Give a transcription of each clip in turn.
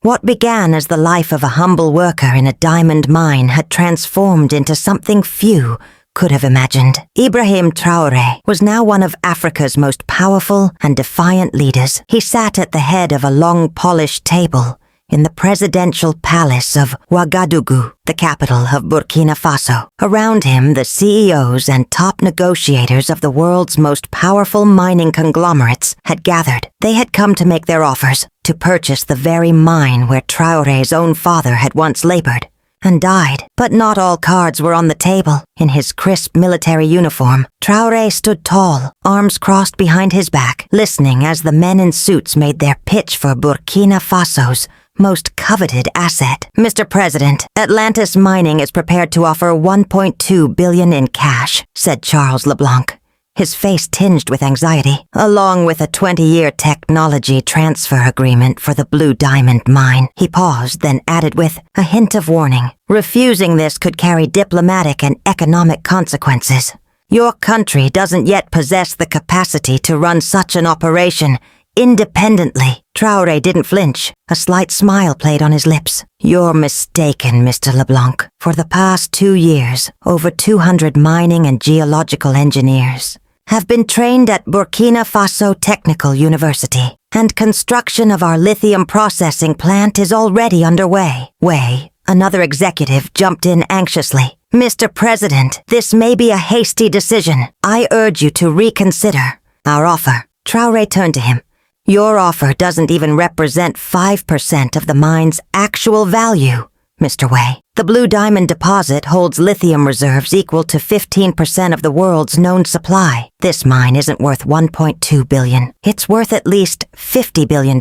What began as the life of a humble worker in a diamond mine had transformed into something few could have imagined. Ibrahim Traoré was now one of Africa's most powerful and defiant leaders. He sat at the head of a long polished table in the presidential palace of Ouagadougou, the capital of Burkina Faso. Around him, the CEOs and top negotiators of the world's most powerful mining conglomerates had gathered. They had come to make their offers, to purchase the very mine where Traoré's own father had once labored and died. But not all cards were on the table. In his crisp military uniform, Traoré stood tall, arms crossed behind his back, listening as the men in suits made their pitch for Burkina Faso's most coveted asset. Mr. President, Atlantis Mining is prepared to offer $1.2 billion in cash, said Charles LeBlanc, his face tinged with anxiety, along with a 20-year technology transfer agreement for the Blue Diamond mine. He paused, then added with a hint of warning. Refusing this could carry diplomatic and economic consequences. Your country doesn't yet possess the capacity to run such an operation independently. Traoré didn't flinch. A slight smile played on his lips. You're mistaken, Mr. LeBlanc. For the past 2 years, over 200 mining and geological engineers have been trained at Burkina Faso Technical University, and construction of our lithium processing plant is already underway. Another executive jumped in anxiously. Mr. President, this may be a hasty decision. I urge you to reconsider our offer. Traoré turned to him. Your offer doesn't even represent 5% of the mine's actual value, Mr. Wei. The Blue Diamond deposit holds lithium reserves equal to 15% of the world's known supply. This mine isn't worth $1.2 billion. It's worth at least $50 billion.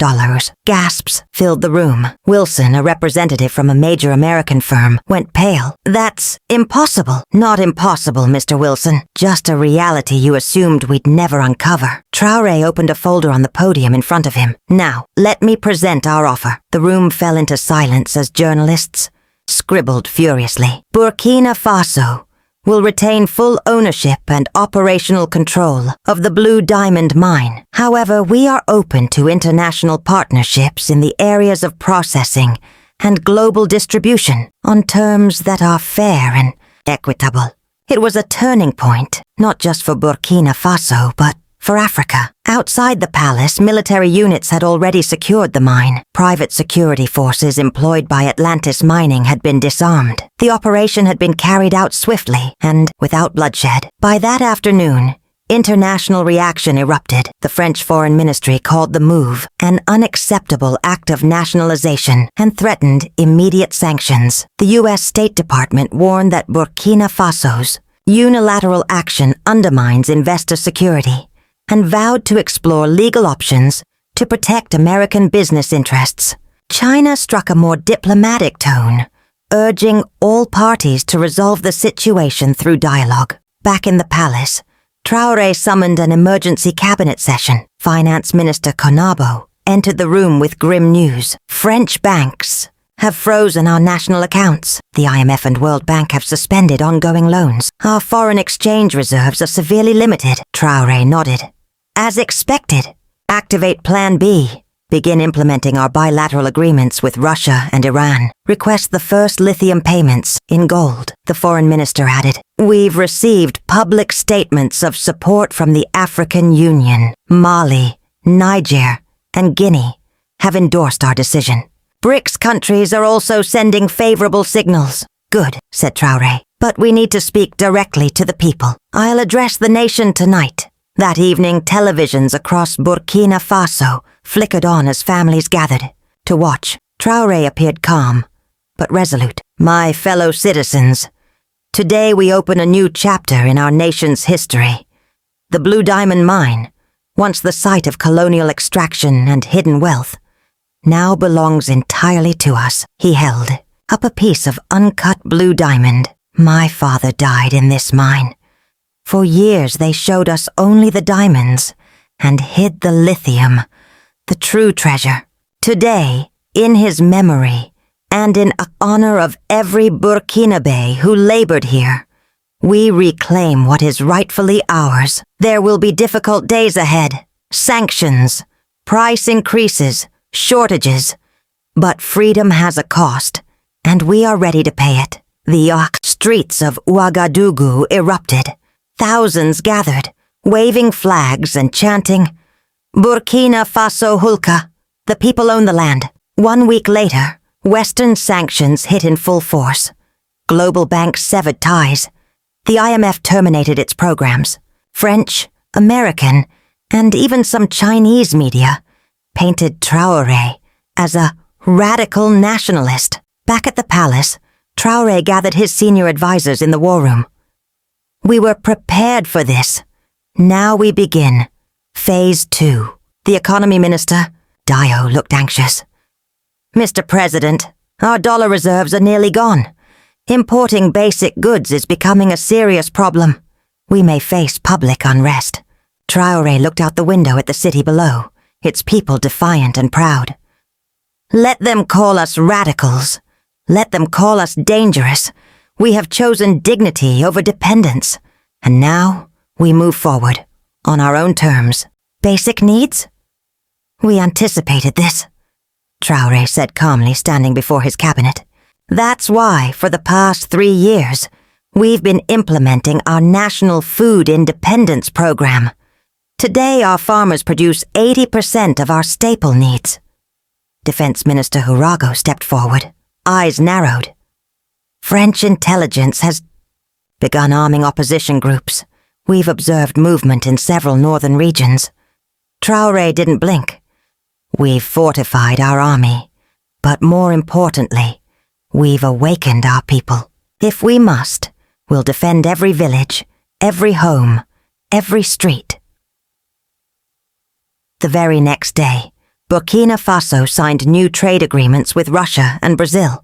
Gasps filled the room. Wilson, a representative from a major American firm, went pale. That's impossible. Not impossible, Mr. Wilson. Just a reality you assumed we'd never uncover. Traoré opened a folder on the podium in front of him. Now, let me present our offer. The room fell into silence as journalists scribbled furiously. Burkina Faso will retain full ownership and operational control of the Blue Diamond mine. However, we are open to international partnerships in the areas of processing and global distribution on terms that are fair and equitable. It was a turning point, not just for Burkina Faso, but for Africa. Outside the palace, military units had already secured the mine. Private security forces employed by Atlantis Mining had been disarmed. The operation had been carried out swiftly and without bloodshed. By that afternoon, international reaction erupted. The French Foreign Ministry called the move an unacceptable act of nationalization and threatened immediate sanctions. The U.S. State Department warned that Burkina Faso's unilateral action undermines investor security, and vowed to explore legal options to protect American business interests. China struck a more diplomatic tone, urging all parties to resolve the situation through dialogue. Back in the palace, Traoré summoned an emergency cabinet session. Finance Minister Konabo entered the room with grim news. French banks have frozen our national accounts. The IMF and World Bank have suspended ongoing loans. Our foreign exchange reserves are severely limited. Traoré nodded. As expected, activate Plan B. Begin implementing our bilateral agreements with Russia and Iran. Request the first lithium payments in gold. The foreign minister added, We've received public statements of support from the African Union. Mali, Niger, and Guinea have endorsed our decision. BRICS countries are also sending favorable signals. Good, said Traoré, but we need to speak directly to the people. I'll address the nation tonight. That evening, televisions across Burkina Faso flickered on as families gathered to watch. Traoré appeared calm, but resolute. My fellow citizens, today we open a new chapter in our nation's history. The Blue Diamond mine, once the site of colonial extraction and hidden wealth, now belongs entirely to us. He held up a piece of uncut blue diamond. My father died in this mine. For years they showed us only the diamonds and hid the lithium, the true treasure. Today, in his memory, and in honor of every Burkinabe who labored here, we reclaim what is rightfully ours. There will be difficult days ahead. Sanctions, price increases, shortages, But freedom has a cost, and we are ready to pay it. The streets of Ouagadougou erupted. Thousands gathered, waving flags and chanting, "Burkina Faso Hulka, the people own the land." 1 week later, Western sanctions hit in full force. Global banks severed ties. The IMF terminated its programs. French, American, and even some Chinese media painted Traoré as a radical nationalist. Back at the palace, Traoré gathered his senior advisors in the war room. "We were prepared for this. Now we begin. Phase 2. The economy minister, Dio, looked anxious. "Mr. President, our dollar reserves are nearly gone. Importing basic goods is becoming a serious problem. We may face public unrest." Traoré looked out the window at the city below, its people defiant and proud. "Let them call us radicals. Let them call us dangerous. We have chosen dignity over dependence. And now we move forward, on our own terms. Basic needs? We anticipated this," Traoré said calmly, standing before his cabinet. "That's why, for the past 3 years, we've been implementing our National Food Independence Program. Today, our farmers produce 80% of our staple needs." Defense Minister Hurago stepped forward, eyes narrowed. "French intelligence has begun arming opposition groups. We've observed movement in several northern regions." Traoré didn't blink. "We've fortified our army, but more importantly, we've awakened our people. If we must, we'll defend every village, every home, every street." The very next day, Burkina Faso signed new trade agreements with Russia and Brazil.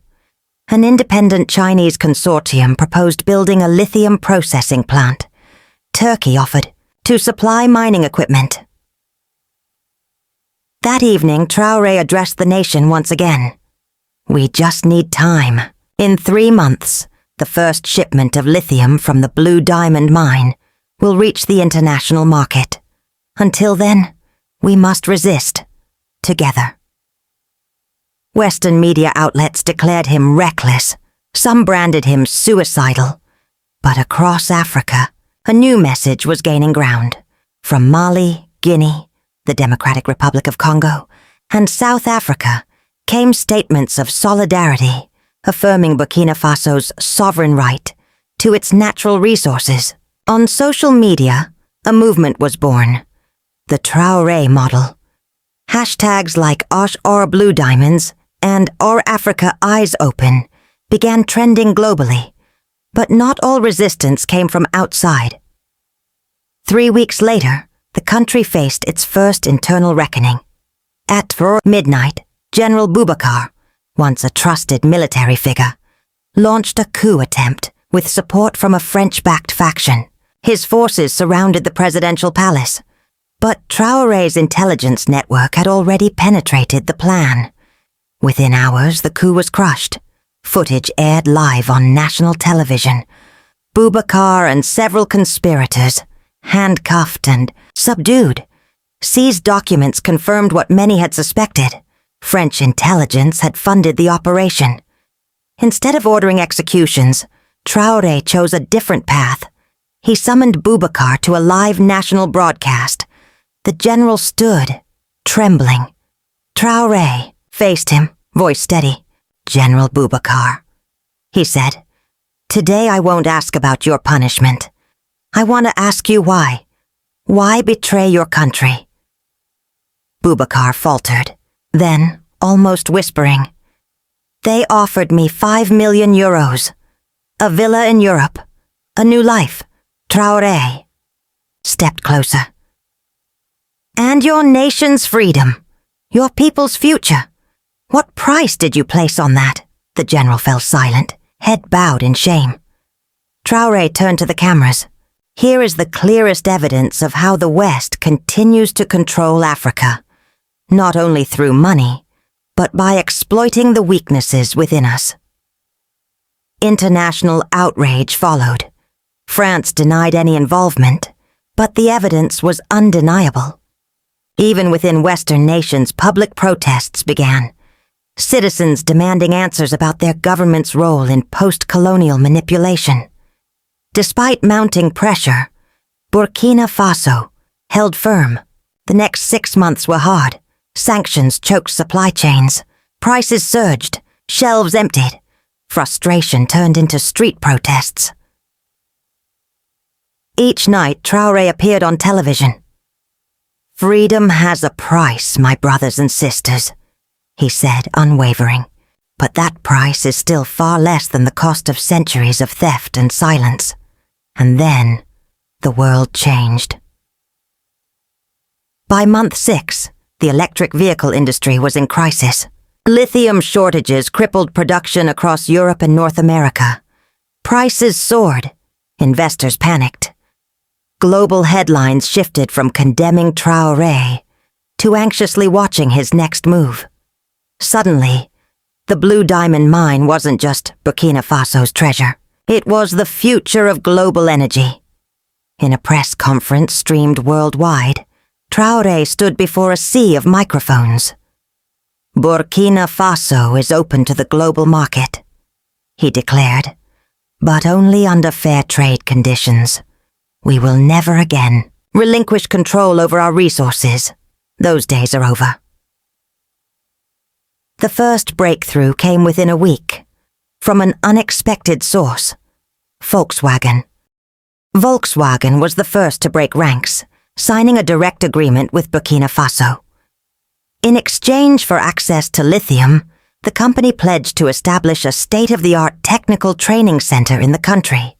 An independent Chinese consortium proposed building a lithium processing plant. Turkey offered to supply mining equipment. That evening, Traoré addressed the nation once again. "We just need time. In 3 months, the first shipment of lithium from the Blue Diamond mine will reach the international market. Until then, we must resist, together." Western media outlets declared him reckless. Some branded him suicidal. But across Africa, a new message was gaining ground. From Mali, Guinea, the Democratic Republic of Congo, and South Africa came statements of solidarity, affirming Burkina Faso's sovereign right to its natural resources. On social media, a movement was born, the Traoré model. Hashtags like #our Blue Diamonds and #our Africa Eyes Open began trending globally, but not all resistance came from outside. 3 weeks later, the country faced its first internal reckoning. At midnight, General Boubacar, once a trusted military figure, launched a coup attempt with support from a French-backed faction. His forces surrounded the presidential palace, but Traoré's intelligence network had already penetrated the plan. Within hours, the coup was crushed. Footage aired live on national television. Boubacar and several conspirators, handcuffed and subdued. Seized documents confirmed what many had suspected. French intelligence had funded the operation. Instead of ordering executions, Traoré chose a different path. He summoned Boubacar to a live national broadcast. The general stood, trembling. Traoré faced him, voice steady. "General Boubacar," he said, "today I won't ask about your punishment. I want to ask you why. Why betray your country?" Boubacar faltered, then, almost whispering, "They offered me 5 million euros, a villa in Europe, a new life." Traoré stepped closer. "And your nation's freedom, your people's future. What price did you place on that?" The general fell silent, head bowed in shame. Traoré turned to the cameras. "Here is the clearest evidence of how the West continues to control Africa, not only through money, but by exploiting the weaknesses within us." International outrage followed. France denied any involvement, but the evidence was undeniable. Even within Western nations, public protests began. citizens demanding answers about their government's role in post-colonial manipulation. Despite mounting pressure, Burkina Faso held firm. The next 6 months were hard. Sanctions choked supply chains. Prices surged. Shelves emptied. Frustration turned into street protests. Each night, Traoré appeared on television. "Freedom has a price, my brothers and sisters," he said, unwavering. "But that price is still far less than the cost of centuries of theft and silence." And then, the world changed. By month 6, the electric vehicle industry was in crisis. Lithium shortages crippled production across Europe and North America. Prices soared. Investors panicked. Global headlines shifted from condemning Traoré to anxiously watching his next move. Suddenly, the Blue Diamond Mine wasn't just Burkina Faso's treasure. It was the future of global energy. In a press conference streamed worldwide, Traoré stood before a sea of microphones. "Burkina Faso is open to the global market," he declared, "but only under fair trade conditions. We will never again relinquish control over our resources. Those days are over." The first breakthrough came within a week, from an unexpected source: Volkswagen. Volkswagen was the first to break ranks, signing a direct agreement with Burkina Faso. In exchange for access to lithium, the company pledged to establish a state-of-the-art technical training center in the country.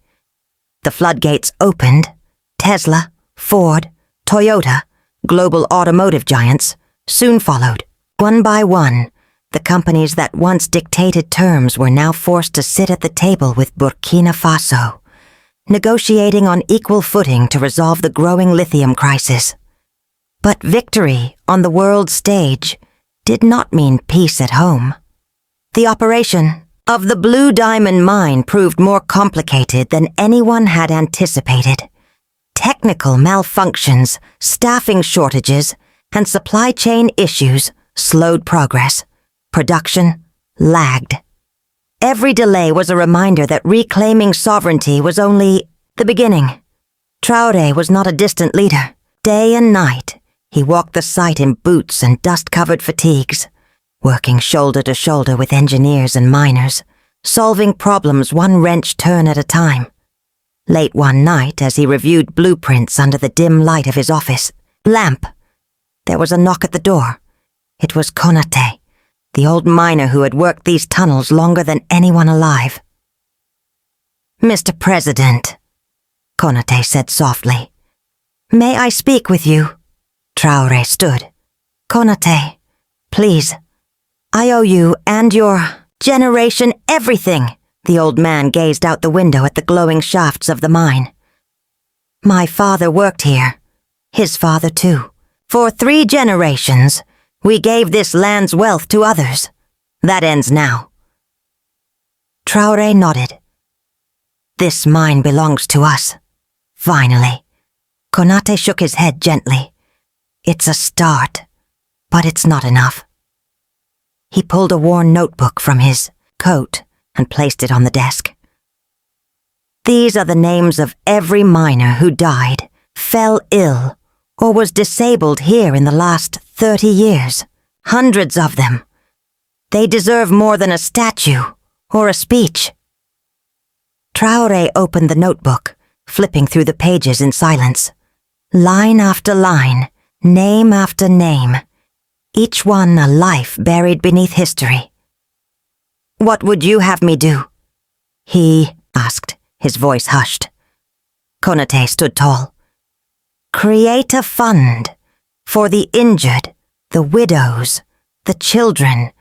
The floodgates opened. Tesla, Ford, Toyota, global automotive giants, soon followed. One by one, the companies that once dictated terms were now forced to sit at the table with Burkina Faso, negotiating on equal footing to resolve the growing lithium crisis. But victory on the world stage did not mean peace at home. The operation of the Blue Diamond Mine proved more complicated than anyone had anticipated. Technical malfunctions, staffing shortages, and supply chain issues slowed progress. Production lagged. Every delay was a reminder that reclaiming sovereignty was only the beginning. Traoré was not a distant leader. Day and night, he walked the site in boots and dust-covered fatigues, working shoulder to shoulder with engineers and miners, solving problems one wrench turn at a time. Late one night, as he reviewed blueprints under the dim light of his office lamp, there was a knock at the door. It was Konaté, the old miner who had worked these tunnels longer than anyone alive. "Mr. President," Konaté said softly, "may I speak with you?" Traoré stood. "Konaté, please. I owe you and your generation everything." The old man gazed out the window at the glowing shafts of the mine. "My father worked here. His father too. For 3 generations, we gave this land's wealth to others. That ends now." Traoré nodded. "This mine belongs to us. Finally." Konaté shook his head gently. "It's a start, but it's not enough." He pulled a worn notebook from his coat and placed it on the desk. "These are the names of every miner who died, fell ill, or was disabled here in the last 30 years. Hundreds of them. They deserve more than a statue or a speech." Traoré opened the notebook, flipping through the pages in silence. Line after line, name after name, each one a life buried beneath history. "What would you have me do?" he asked, his voice hushed. Konaté stood tall. "Create a fund for the injured, the widows, the children.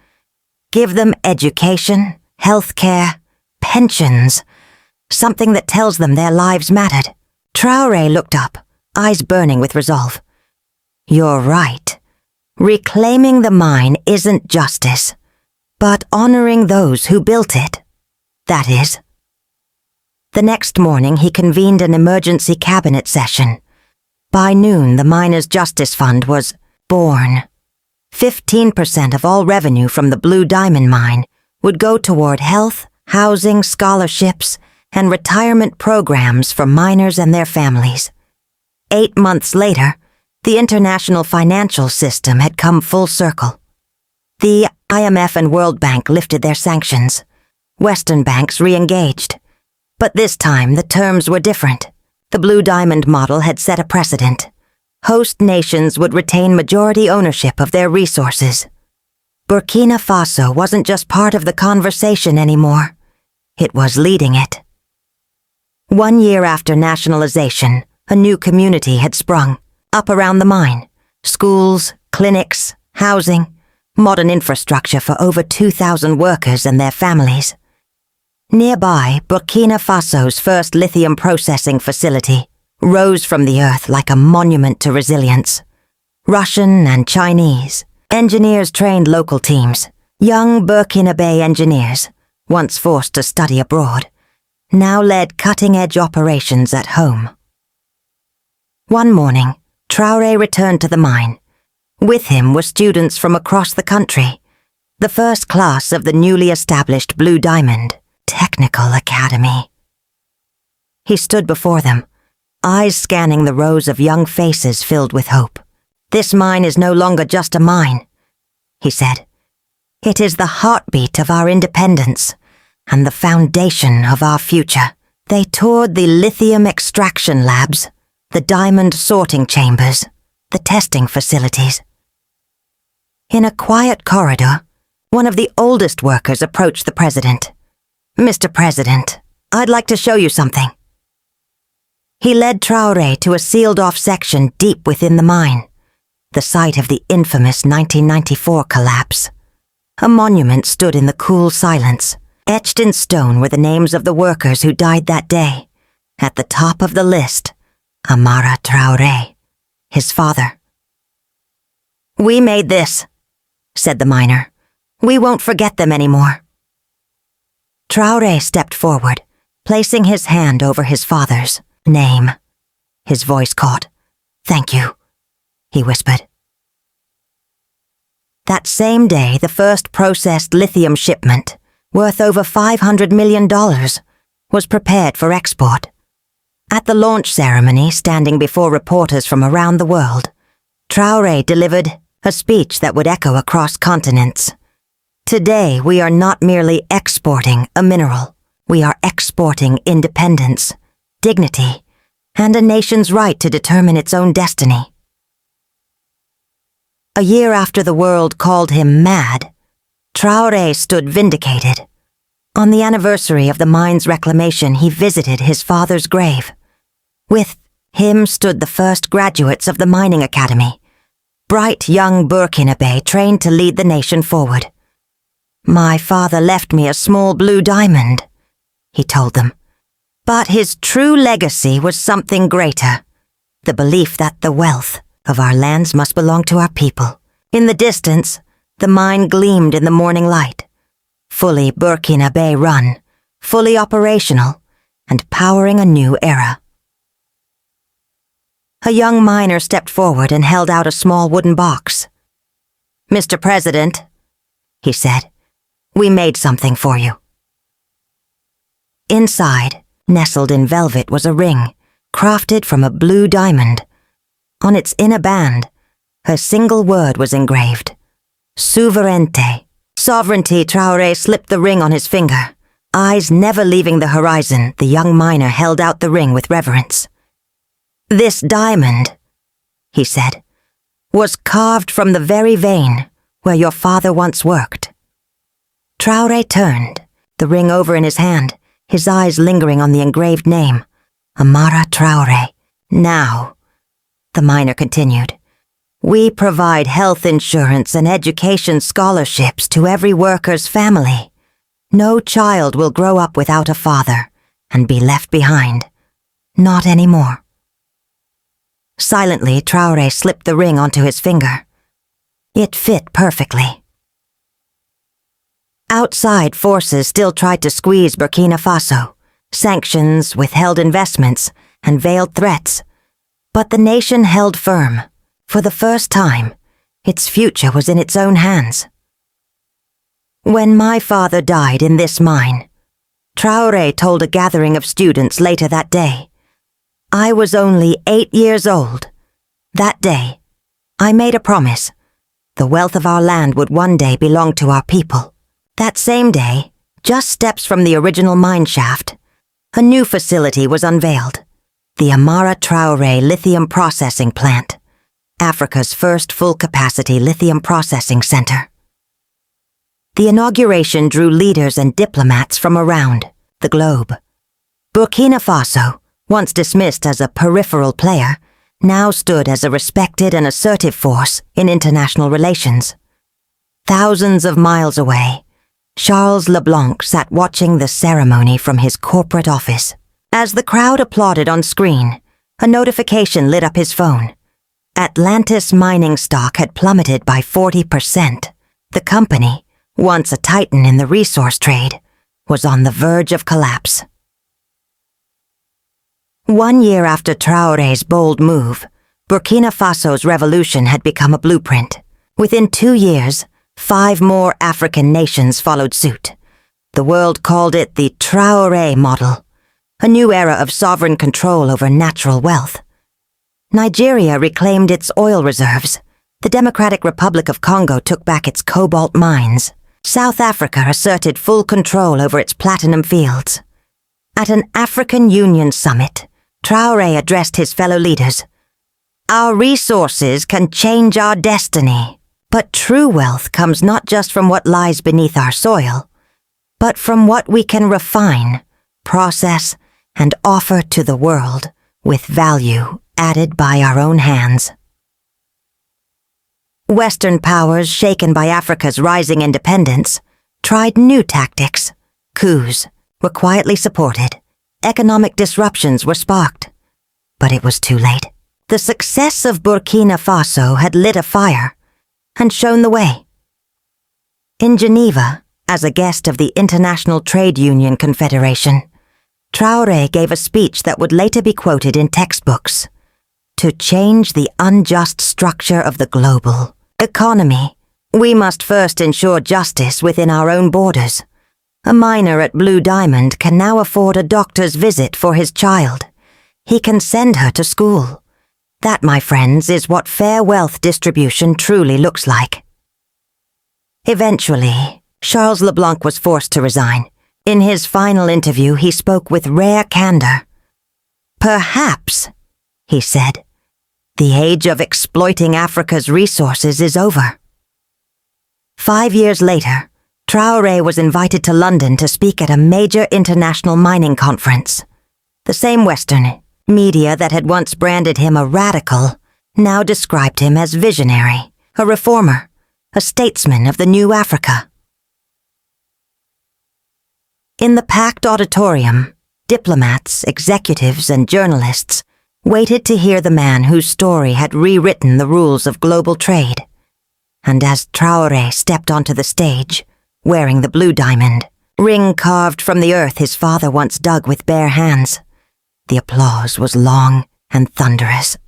Give them education, health care, pensions, something that tells them their lives mattered." Traoré looked up, eyes burning with resolve. "You're right. Reclaiming the mine isn't justice, but honoring those who built it. That is." The next morning, he convened an emergency cabinet session. By noon, the Miners' Justice Fund was born. 15% of all revenue from the Blue Diamond mine would go toward health, housing, scholarships, and retirement programs for miners and their families. 8 months later, the international financial system had come full circle. The IMF and World Bank lifted their sanctions. Western banks re-engaged. But this time the terms were different. The Blue Diamond model had set a precedent. Host nations would retain majority ownership of their resources. Burkina Faso wasn't just part of the conversation anymore. It was leading it. 1 year after nationalization, a new community had sprung up around the mine. Schools, clinics, housing, modern infrastructure for over 2,000 workers and their families. Nearby, Burkina Faso's first lithium processing facility rose from the earth like a monument to resilience. Russian and Chinese engineers trained local teams, young Burkinabe engineers, once forced to study abroad, now led cutting-edge operations at home. One morning, Traoré returned to the mine. With him were students from across the country, the first class of the newly established Blue Diamond Technical Academy. He stood before them, eyes scanning the rows of young faces filled with hope. "This mine is no longer just a mine," he said. "It is the heartbeat of our independence and the foundation of our future." They toured the lithium extraction labs, the diamond sorting chambers, the testing facilities. In a quiet corridor, one of the oldest workers approached the president. "Mr. President, I'd like to show you something." He led Traoré to a sealed-off section deep within the mine, the site of the infamous 1994 collapse. A monument stood in the cool silence. Etched in stone were the names of the workers who died that day. At the top of the list, Amara Traoré, his father. "We made this," said the miner. "We won't forget them anymore." Traoré stepped forward, placing his hand over his father's name. His voice caught. "Thank you," he whispered. That same day, the first processed lithium shipment, worth over $500 million, was prepared for export. At the launch ceremony, standing before reporters from around the world, Traoré delivered a speech that would echo across continents. "Today, we are not merely exporting a mineral. We are exporting independence, dignity, and a nation's right to determine its own destiny." A year after the world called him mad, Traoré stood vindicated. On the anniversary of the mine's reclamation, he visited his father's grave. With him stood the first graduates of the mining academy, bright young Burkinabe trained to lead the nation forward. "My father left me a small blue diamond," he told them. "But his true legacy was something greater, the belief that the wealth of our lands must belong to our people." In the distance, the mine gleamed in the morning light, fully Burkinabe run, fully operational, and powering a new era. A young miner stepped forward and held out a small wooden box. "Mr. President," he said, "we made something for you." Inside, nestled in velvet, was a ring, crafted from a blue diamond. On its inner band, a single word was engraved: Souveraineté. Sovereignty. Traoré slipped the ring on his finger. Eyes never leaving the horizon, the young miner held out the ring with reverence. "This diamond," he said, "was carved from the very vein where your father once worked." Traoré turned, the ring over in his hand, his eyes lingering on the engraved name, Amara Traoré. "Now," the miner continued, "we provide health insurance and education scholarships to every worker's family. No child will grow up without a father and be left behind. Not anymore." Silently, Traoré slipped the ring onto his finger. It fit perfectly. Outside forces still tried to squeeze Burkina Faso, sanctions, withheld investments, and veiled threats. But the nation held firm. For the first time, Its future was in its own hands. When my father died in this mine, Traoré told a gathering of students later that day, I was only 8 years old. That day, I made a promise. The wealth of our land would one day belong to our people. That same day, just steps from the original mine shaft, a new facility was unveiled, the Amara Traoré Lithium Processing Plant, Africa's first full-capacity lithium processing center. The inauguration drew leaders and diplomats from around the globe. Burkina Faso, once dismissed as a peripheral player, now stood as a respected and assertive force in international relations. Thousands of miles away, Charles Leblanc sat watching the ceremony from his corporate office. As the crowd applauded on screen, a notification lit up his phone. Atlantis mining stock had plummeted by 40%. The company, once a titan in the resource trade, was on the verge of collapse. 1 year after Traoré's bold move, Burkina Faso's revolution had become a blueprint. Within 2 years, 5 more African nations followed suit. The world called it the Traoré model, a new era of sovereign control over natural wealth. Nigeria reclaimed its oil reserves. The Democratic Republic of Congo took back its cobalt mines. South Africa asserted full control over its platinum fields. At an African Union summit, Traoré addressed his fellow leaders. Our resources can change our destiny, but true wealth comes not just from what lies beneath our soil, but from what we can refine, process, and offer to the world with value added by our own hands. Western powers, shaken by Africa's rising independence, tried new tactics. Coups were quietly supported. Economic disruptions were sparked. But it was too late. The success of Burkina Faso had lit a fire and shown the way. In Geneva, as a guest of the International Trade Union Confederation, Traoré gave a speech that would later be quoted in textbooks. To change the unjust structure of the global economy, we must first ensure justice within our own borders. A miner at Blue Diamond can now afford a doctor's visit for his child. He can send her to school. That, my friends, is what fair wealth distribution truly looks like. Eventually, Charles Leblanc was forced to resign. In his final interview, he spoke with rare candor. Perhaps, he said, the age of exploiting Africa's resources is over. 5 years later, Traoré was invited to London to speak at a major international mining conference. The same Western media that had once branded him a radical now described him as visionary, a reformer, a statesman of the new Africa. In the packed auditorium, diplomats, executives, and journalists waited to hear the man whose story had rewritten the rules of global trade. And as Traoré stepped onto the stage, wearing the blue diamond, ring carved from the earth his father once dug with bare hands, the applause was long and thunderous.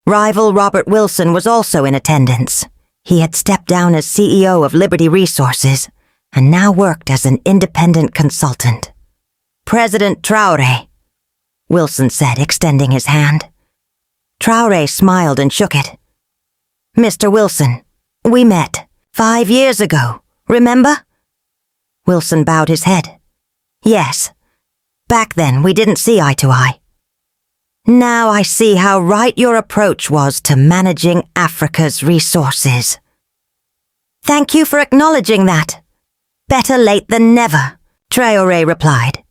Rival Robert Wilson was also in attendance. He had stepped down as CEO of Liberty Resources and now worked as an independent consultant. President Traoré, Wilson said, extending his hand. Traoré smiled and shook it. Mr. Wilson, we met 5 years ago, remember? Wilson bowed his head. Yes. Back then we didn't see eye to eye. Now I see how right your approach was to managing Africa's resources. Thank you for acknowledging that. Better late than never, Traoré replied.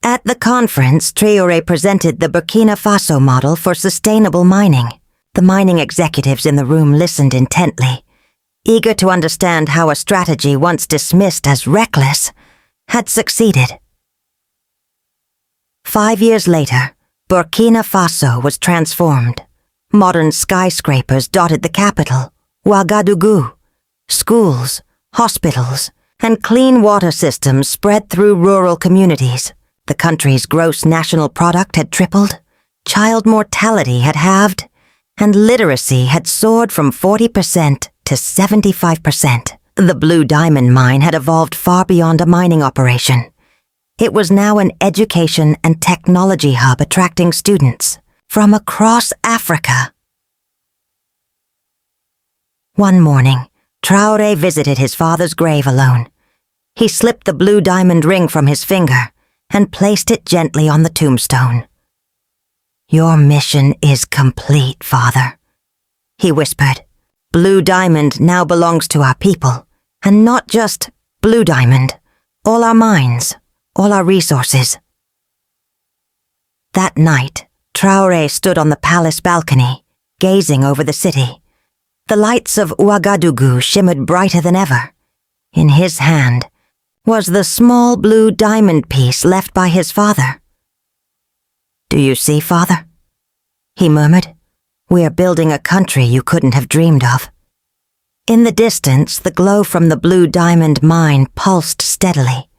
At the conference, Traoré presented the Burkina Faso model for sustainable mining. The mining executives in the room listened intently, eager to understand how a strategy once dismissed as reckless had succeeded. 5 years later, Burkina Faso was transformed. Modern skyscrapers dotted the capital, Ouagadougou. Schools, hospitals, and clean water systems spread through rural communities. The country's gross national product had tripled, child mortality had halved, and literacy had soared from 40% to 75%. The Blue Diamond Mine had evolved far beyond a mining operation. It was now an education and technology hub attracting students from across Africa. One morning, Traoré visited his father's grave alone. He slipped the blue diamond ring from his finger and placed it gently on the tombstone. "Your mission is complete, Father," he whispered. "Blue Diamond now belongs to our people, and not just Blue Diamond, all our mines, all our resources." That night, Traoré stood on the palace balcony, gazing over the city. The lights of Ouagadougou shimmered brighter than ever. In his hand was the small blue diamond piece left by his father. "Do you see, Father?" he murmured. "We're building a country you couldn't have dreamed of." In the distance, the glow from the Blue Diamond Mine pulsed steadily.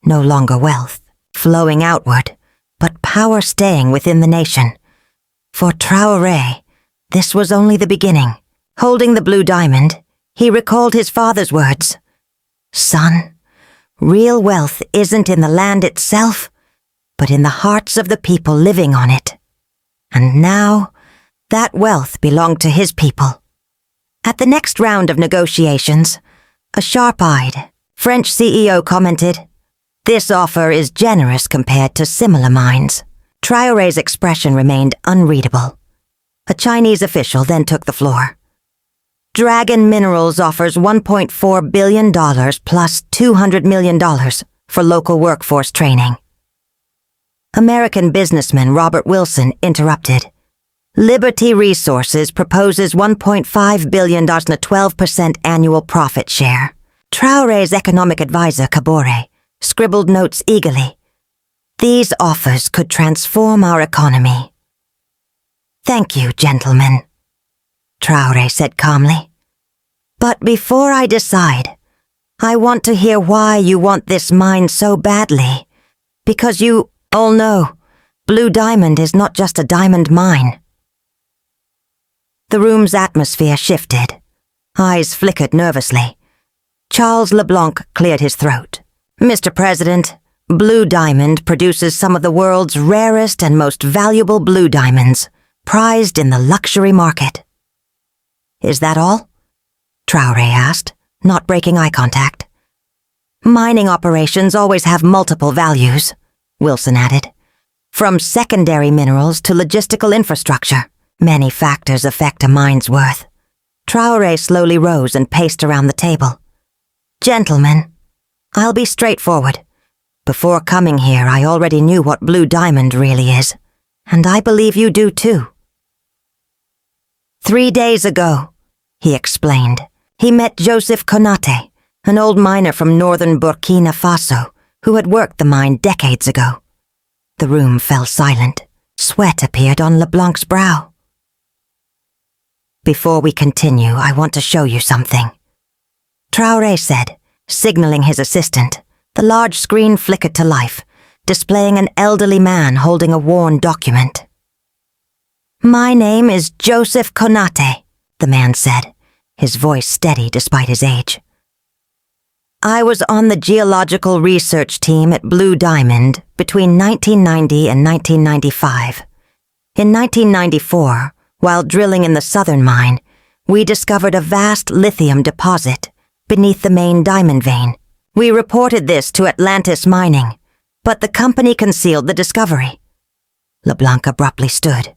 No longer wealth, flowing outward, but power staying within the nation. For Traoré, this was only the beginning. Holding the blue diamond, he recalled his father's words. "Son, real wealth isn't in the land itself, but in the hearts of the people living on it." And now, that wealth belonged to his people. At the next round of negotiations, a sharp-eyed French CEO commented, "This offer is generous compared to similar mines." Traoré's expression remained unreadable. A Chinese official then took the floor. "Dragon Minerals offers $1.4 billion plus $200 million for local workforce training." American businessman Robert Wilson interrupted. "Liberty Resources proposes $1.5 billion and a 12% annual profit share." Traoré's economic advisor, Kabore, scribbled notes eagerly. "These offers could transform our economy." "Thank you, gentlemen," Traoré said calmly. "But before I decide, I want to hear why you want this mine so badly. Because you all know, Blue Diamond is not just a diamond mine." The room's atmosphere shifted. Eyes flickered nervously. Charles LeBlanc cleared his throat. "Mr. President, Blue Diamond produces some of the world's rarest and most valuable blue diamonds, prized in the luxury market." "Is that all?" Traoré asked, not breaking eye contact. "Mining operations always have multiple values," Wilson added. "From secondary minerals to logistical infrastructure, many factors affect a mine's worth." Traoré slowly rose and paced around the table. "Gentlemen, I'll be straightforward. Before coming here, I already knew what Blue Diamond really is, and I believe you do too." 3 days ago, he explained, he met Joseph Konate, an old miner from northern Burkina Faso who had worked the mine decades ago. The room fell silent. Sweat appeared on LeBlanc's brow. "Before we continue, I want to show you something," Traoré said, signaling his assistant. The large screen flickered to life, displaying an elderly man holding a worn document. "My name is Joseph Konate," the man said, his voice steady despite his age. "I was on the geological research team at Blue Diamond between 1990 and 1995. In 1994, while drilling in the southern mine, we discovered a vast lithium deposit beneath the main diamond vein. We reported this to Atlantis Mining, but the company concealed the discovery." LeBlanc abruptly stood.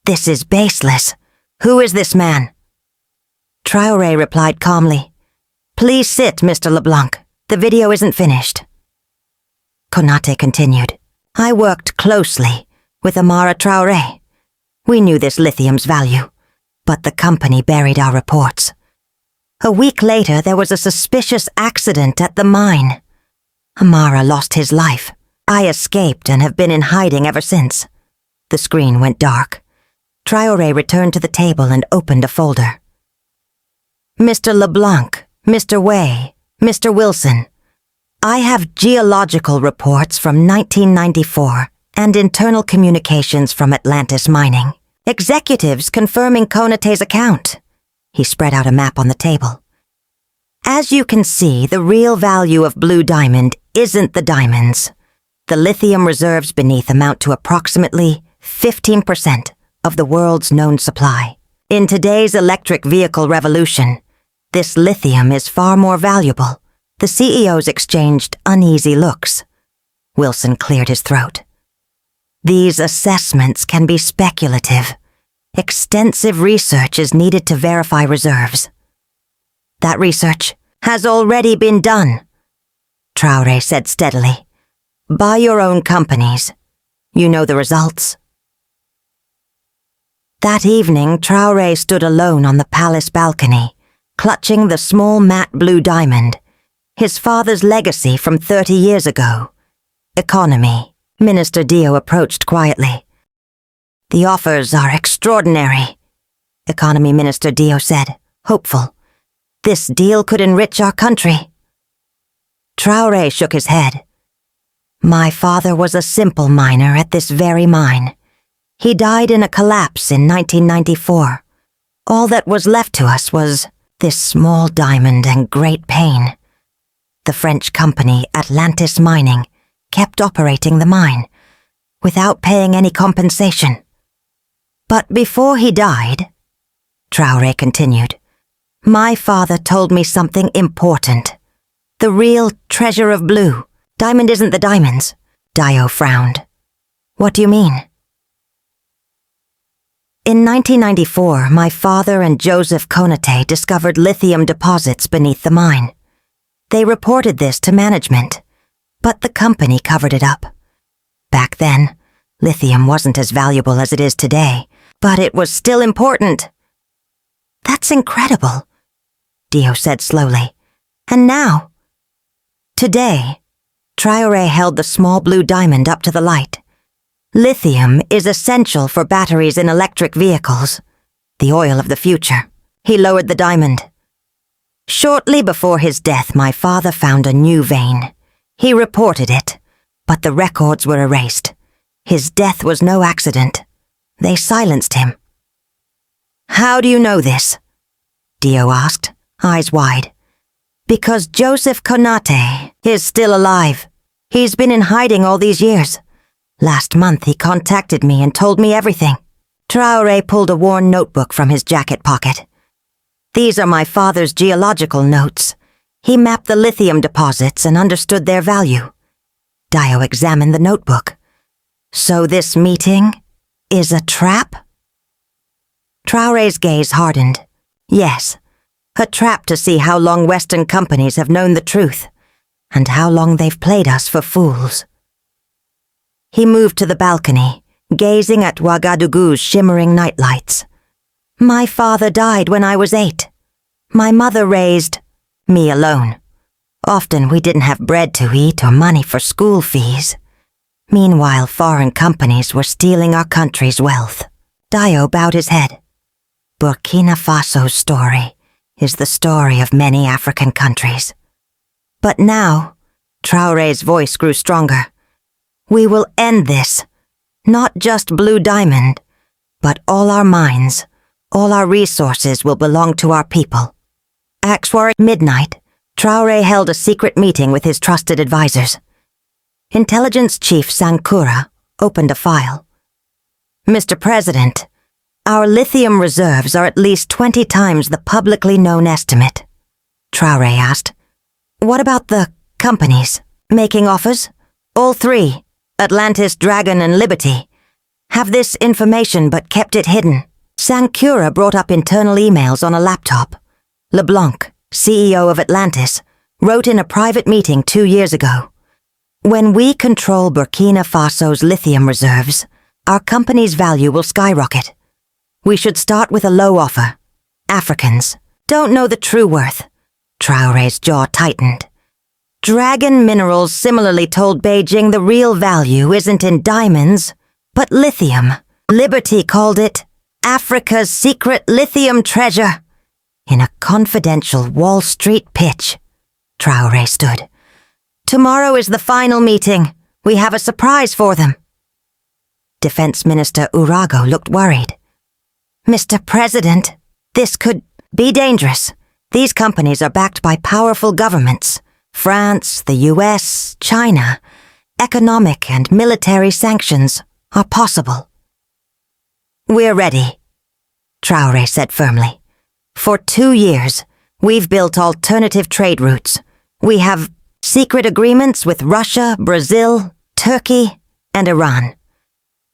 "This is baseless. Who is this man?" Traoré replied calmly. "Please sit, Mr. LeBlanc. The video isn't finished." Konate continued. "I worked closely with Amara Traoré. We knew this lithium's value, but the company buried our reports. A week later, there was a suspicious accident at the mine. Amara lost his life. I escaped and have been in hiding ever since." The screen went dark. Traoré returned to the table and opened a folder. "Mr. LeBlanc, Mr. Wei, Mr. Wilson, I have geological reports from 1994 and internal communications from Atlantis Mining. Executives confirming Konaté's account. He spread out a map on the table. As you can see, the real value of Blue Diamond isn't the diamonds. The lithium reserves beneath amount to approximately 15% of the world's known supply. In today's electric vehicle revolution, this lithium is far more valuable. The CEOs exchanged uneasy looks. Wilson cleared his throat. These assessments can be speculative. Extensive research is needed to verify reserves. That research has already been done, Traoré said steadily. By your own companies. You know the results. That evening, Traoré stood alone on the palace balcony, clutching the small matte blue diamond, his father's legacy from 30 years ago. Economy. Minister Dio approached quietly. The offers are extraordinary, Economy Minister Dio said, hopeful. This deal could enrich our country. Traoré shook his head. My father was a simple miner at this very mine. He died in a collapse in 1994. All that was left to us was this small diamond and great pain. The French company Atlantis Mining kept operating the mine, without paying any compensation. But before he died, Traoré continued, my father told me something important. The real treasure of blue. Diamond isn't the diamonds. Dio frowned. What do you mean? In 1994, my father and Joseph Konaté discovered lithium deposits beneath the mine. They reported this to management, but the company covered it up. Back then, lithium wasn't as valuable as it is today, but it was still important. That's incredible, Dio said slowly. And now? Today, Traoré held the small blue diamond up to the light. Lithium is essential for batteries in electric vehicles, the oil of the future. He lowered the diamond. Shortly before his death, my father found a new vein. He reported it, but the records were erased. His death was no accident. They silenced him. How do you know this? Dio asked, eyes wide. Because Joseph Konaté is still alive. He's been in hiding all these years. Last month he contacted me and told me everything. Traoré pulled a worn notebook from his jacket pocket. These are my father's geological notes. He mapped the lithium deposits and understood their value. Dio examined the notebook. So this meeting is a trap? Traoré's gaze hardened. Yes, a trap to see how long Western companies have known the truth, and how long they've played us for fools. He moved to the balcony, gazing at Ouagadougou's shimmering nightlights. My father died when I was 8. My mother raised me alone. Often we didn't have bread to eat or money for school fees. Meanwhile, foreign companies were stealing our country's wealth. Dio bowed his head. Burkina Faso's story is the story of many African countries. But now, Traoré's voice grew stronger. We will end this. Not just Blue Diamond, but all our mines, all our resources will belong to our people. At midnight, Traoré held a secret meeting with his trusted advisors. Intelligence Chief Sankura opened a file. Mr. President, our lithium reserves are at least 20 times the publicly known estimate. Traoré asked. What about the companies? Making offers? All 3, Atlantis, Dragon, and Liberty, have this information but kept it hidden. Sankura brought up internal emails on a laptop. LeBlanc, CEO of Atlantis, wrote in a private meeting 2 years ago. When we control Burkina Faso's lithium reserves, our company's value will skyrocket. We should start with a low offer. Africans don't know the true worth. Traoré's jaw tightened. Dragon Minerals similarly told Beijing the real value isn't in diamonds, but lithium. Liberty called it Africa's secret lithium treasure. In a confidential Wall Street pitch, Traoré stood. Tomorrow is the final meeting. We have a surprise for them. Defense Minister Urago looked worried. Mr. President, this could be dangerous. These companies are backed by powerful governments. France, the US, China. Economic and military sanctions are possible. We're ready, Traoré said firmly. For 2 years, we've built alternative trade routes. We have secret agreements with Russia, Brazil, Turkey, and Iran.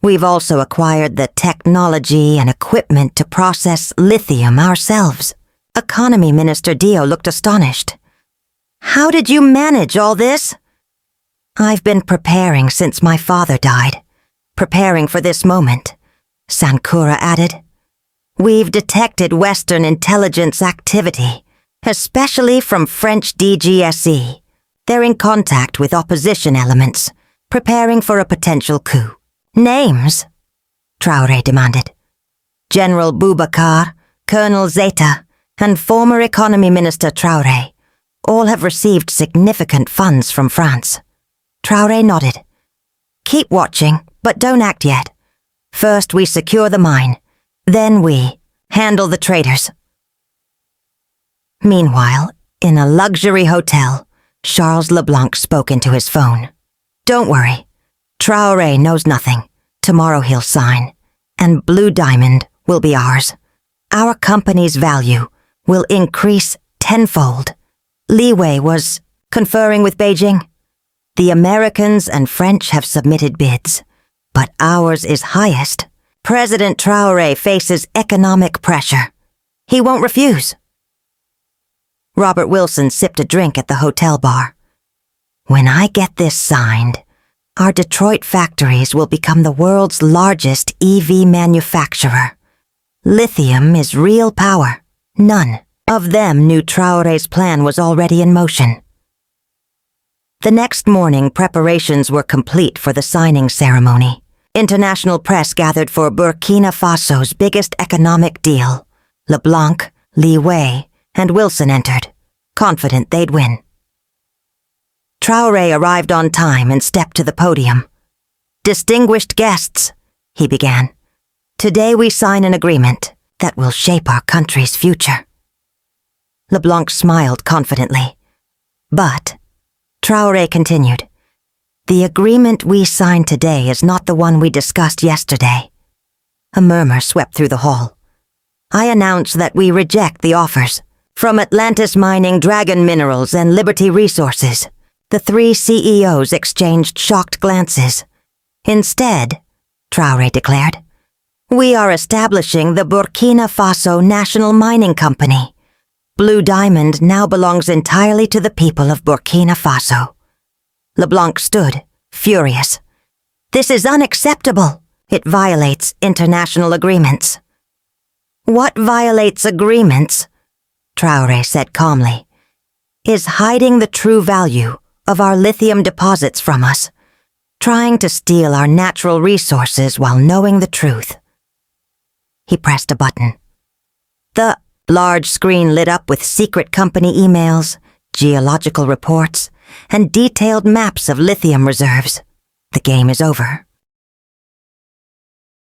We've also acquired the technology and equipment to process lithium ourselves. Economy Minister Dio looked astonished. How did you manage all this? I've been preparing since my father died. Preparing for this moment, Sankura added. We've detected Western intelligence activity, especially from French DGSE. They're in contact with opposition elements, preparing for a potential coup. Names? Traoré demanded. General Boubacar, Colonel Zeta, and former Economy Minister Traoré all have received significant funds from France. Traoré nodded. Keep watching, but don't act yet. First we secure the mine, then we handle the traitors. Meanwhile, in a luxury hotel, Charles Leblanc spoke into his phone. Don't worry. Traoré knows nothing. Tomorrow he'll sign, and Blue Diamond will be ours. Our company's value will increase tenfold. Li Wei was conferring with Beijing. The Americans and French have submitted bids, but ours is highest. President Traoré faces economic pressure. He won't refuse. Robert Wilson sipped a drink at the hotel bar. When I get this signed, our Detroit factories will become the world's largest EV manufacturer. Lithium is real power. None of them knew Traoré's plan was already in motion. The next morning, preparations were complete for the signing ceremony. International press gathered for Burkina Faso's biggest economic deal. Leblanc, Li Wei, and Wilson entered, confident they'd win. Traoré arrived on time and stepped to the podium. Distinguished guests, he began. Today we sign an agreement that will shape our country's future. Leblanc smiled confidently. But, Traoré continued, the agreement we signed today is not the one we discussed yesterday. A murmur swept through the hall. I announce that we reject the offers. From Atlantis Mining, Dragon Minerals, and Liberty Resources, the 3 CEOs exchanged shocked glances. Instead, Traoré declared, we are establishing the Burkina Faso National Mining Company. Blue Diamond now belongs entirely to the people of Burkina Faso. Leblanc stood, furious. This is unacceptable. It violates international agreements. What violates agreements, Traoré said calmly, is hiding the true value of our lithium deposits from us, trying to steal our natural resources while knowing the truth. He pressed a button. The large screen lit up with secret company emails, geological reports, and detailed maps of lithium reserves. The game is over.